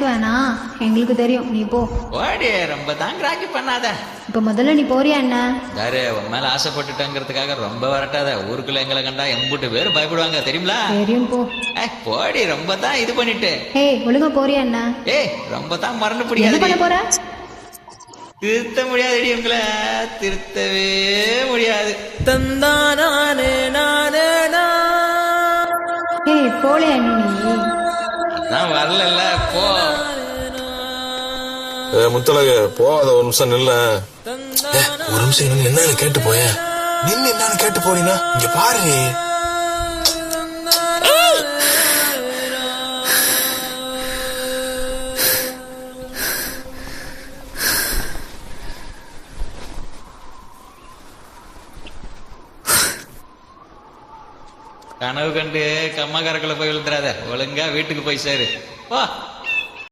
Prank வேணாம், எங்களுக்கு தெரியும், நீ போ. ஓடி ரொம்ப தான் கிராக்கி பண்ணாத. இப்ப முதல்ல நீ போறியா என்ன? யாரு உன் மேல ஆசைப்பட்டுட்டங்கிறதுக்காக ரொம்ப வரட்டாத. ஊருக்குள்ள எங்களை கண்டா எம்புட்டு பேர் பயப்படுவாங்க தெரியுங்களா? தெரியும், போ. போடி ரொம்ப தான் இது பண்ணிட்டு. ஏய், ஒழுங்கா போறியா என்ன? ஏய் ரொம்ப தான் மறந்து என்ன பண்ண பிடிக்காது. போற? திருத்த முடியாதுடி உங்களை, திருத்தவே முடியாது. தந்தானே நானே ஏய், போலையா இன்னும் நீ? நான் வரல, போ. முத்தழகு போகாத, ஒரு நிமிஷம் நில்ல. ஒரு நிமிஷம் நின்று என்னன்னு கேட்டு போய. நின்று என்னன்னு கேட்டு போனீங்கன்னா இங்க பாரு. கனவு கண்டு கம்மாக்காரக்குள்ள போய் விழுந்துடாத, ஒழுங்கா வீட்டுக்கு போய் சேரு. வா.